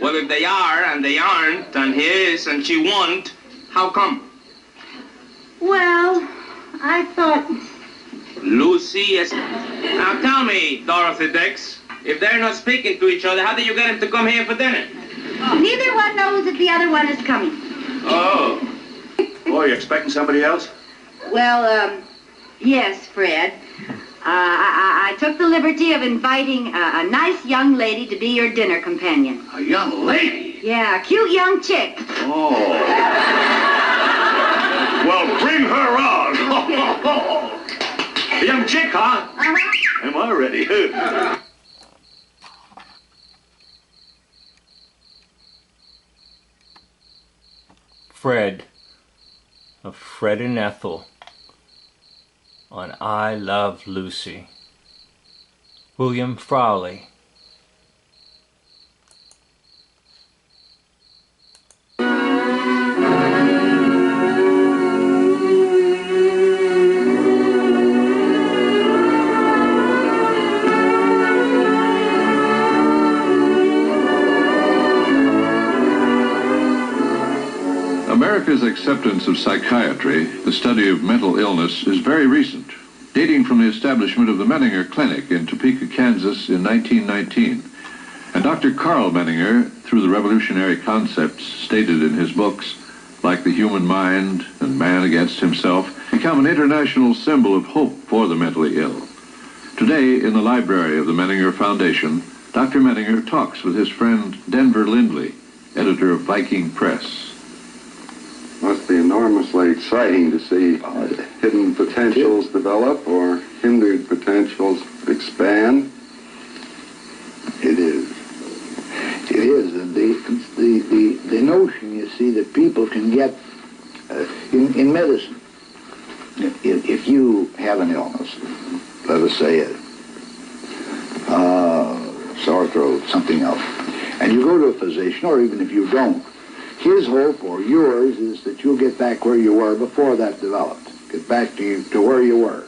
Well, if they are and they aren't, and he is and she won't, how come? Well, I thought... Lucy is... Now tell me, Dorothy Dix, if they're not speaking to each other, how did you get him to come here for dinner? Neither one knows that the other one is coming. Oh. Oh, you expecting somebody else? Well, yes, Fred. I took the liberty of inviting a nice young lady to be your dinner companion. A young lady? Yeah, a cute young chick. Oh. Well, bring her on. A young chick, huh? Uh-huh. Am I ready? Fred, of Fred and Ethel, on I Love Lucy. William Frauley. America's acceptance of psychiatry, the study of mental illness, is very recent, dating from the establishment of the Menninger Clinic in Topeka, Kansas in 1919. And Dr. Karl Menninger, through the revolutionary concepts stated in his books, like The Human Mind and Man Against Himself, become an international symbol of hope for the mentally ill. Today, in the library of the Menninger Foundation, Dr. Menninger talks with his friend Denver Lindley, editor of Viking Press. Must be enormously exciting to see hidden potentials develop or hindered potentials expand. It is. It is. And the notion, you see, that people can get in medicine, if you have an illness, let us say it, sore throat, something else, and you go to a physician, or even if you don't, his hope, or yours, is that you'll get back where you were before that developed. Get back to where you were.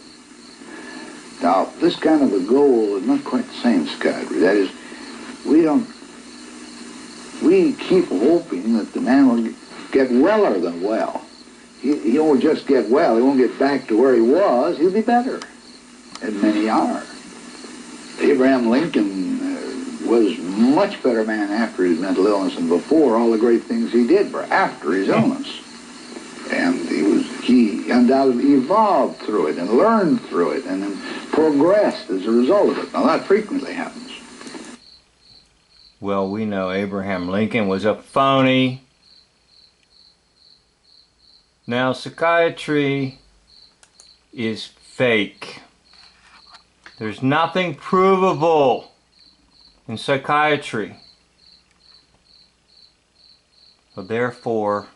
Now, this kind of a goal is not quite the same in psychiatry. That is, we keep hoping that the man will get weller than well. He won't just get well, he won't get back to where he was, he'll be better. And many are. Abraham Lincoln was much better man after his mental illness than before all the great things he did were after his illness. And he undoubtedly evolved through it and learned through it and then progressed as a result of it. Now that frequently happens. Well, we know Abraham Lincoln was a phony. Now, psychiatry is fake. There's nothing provable in psychiatry. So therefore,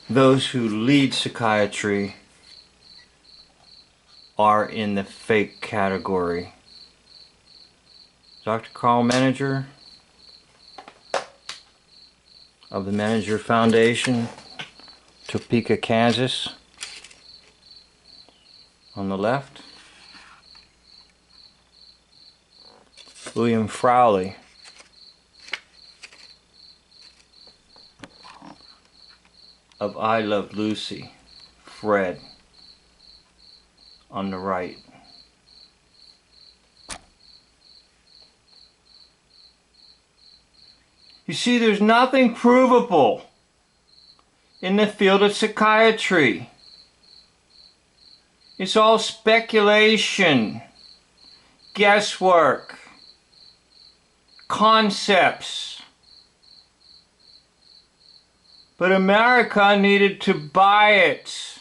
those who lead psychiatry are in the fake category. Dr. Karl Menninger of the Menninger Foundation, Topeka, Kansas, on the left. William Frauley of I Love Lucy, Fred, on the right. You see, there's nothing provable in the field of psychiatry. It's all speculation, guesswork, concepts. But America needed to buy it.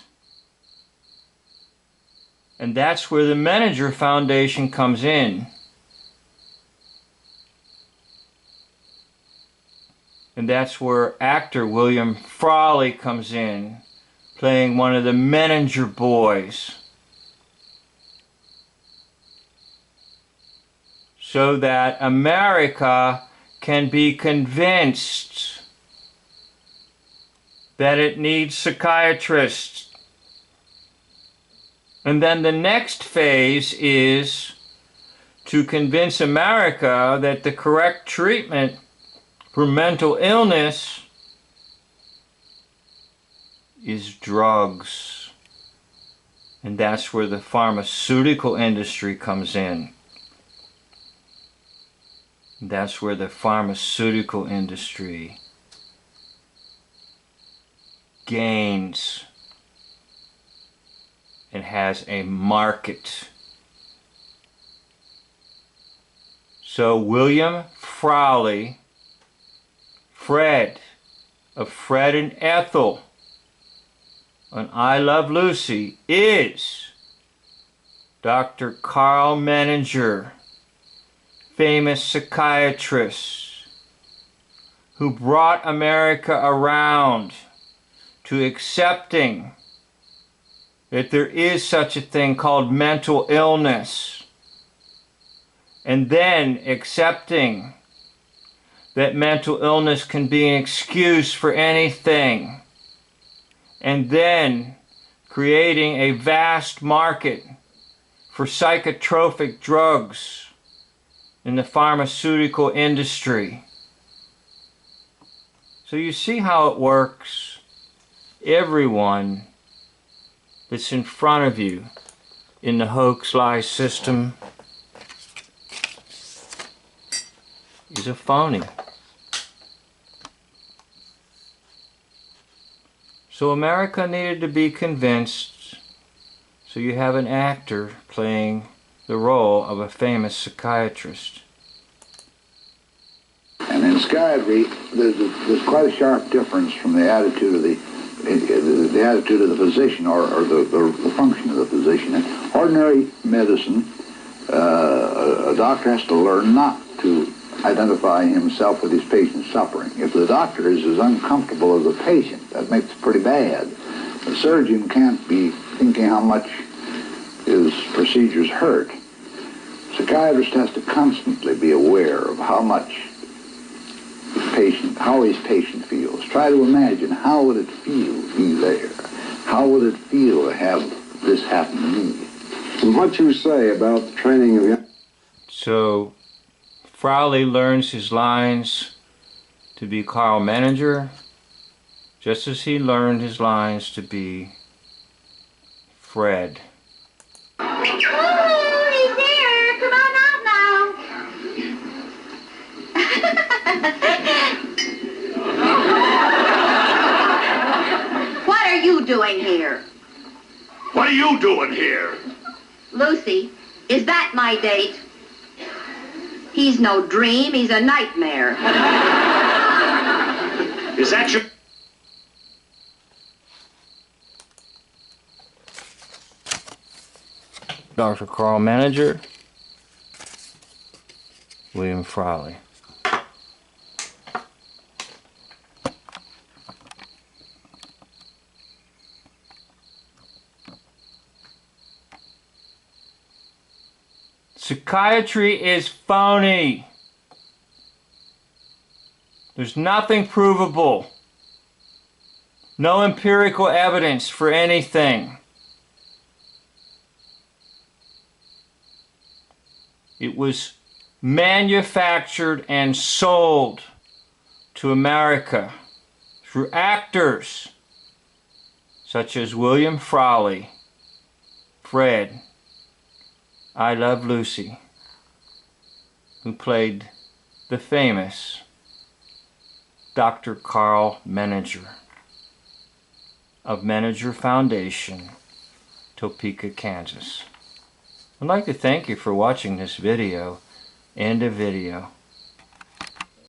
And that's where the Menninger Foundation comes in. And that's where actor William Frauley comes in, playing one of the Menninger boys. So that America can be convinced that it needs psychiatrists. And then the next phase is to convince America that the correct treatment for mental illness is drugs. And that's where the pharmaceutical industry comes in. That's where the pharmaceutical industry gains and has a market. So William Frauley, Fred, of Fred and Ethel on I Love Lucy, is Dr. Karl Menninger, famous psychiatrist who brought America around to accepting that there is such a thing called mental illness, and then accepting that mental illness can be an excuse for anything, and then creating a vast market for psychotropic drugs in the pharmaceutical industry. So you see how it works. Everyone that's in front of you in the hoax-lie system is a phony. So America needed to be convinced, so you have an actor playing the role of a famous psychiatrist. And in psychiatry, there's quite a sharp difference from the attitude of the attitude of the physician or the function of the physician. In ordinary medicine, a doctor has to learn not to identify himself with his patient's suffering. If the doctor is as uncomfortable as the patient, that makes it pretty bad. The surgeon can't be thinking how much his procedures hurt. Psychiatrist has to constantly be aware of how his patient feels. Try to imagine, how would it feel to be there? How would it feel to have this happen to me? And what you say about the training of young... So Frauley learns his lines to be Karl Menninger, just as he learned his lines to be Fred. Oh, he's there. Come on out now. What are you doing here? What are you doing here? Lucy, is that my date? He's no dream, he's a nightmare. Is that your... Dr. Karl Menninger, William Frauley. Psychiatry is phony. There's nothing provable. No empirical evidence for anything. It was manufactured and sold to America through actors such as William Frauley, Fred, I Love Lucy, who played the famous Dr. Karl Menninger of Menninger Foundation, Topeka, Kansas. I'd like to thank you for watching this video. End of video.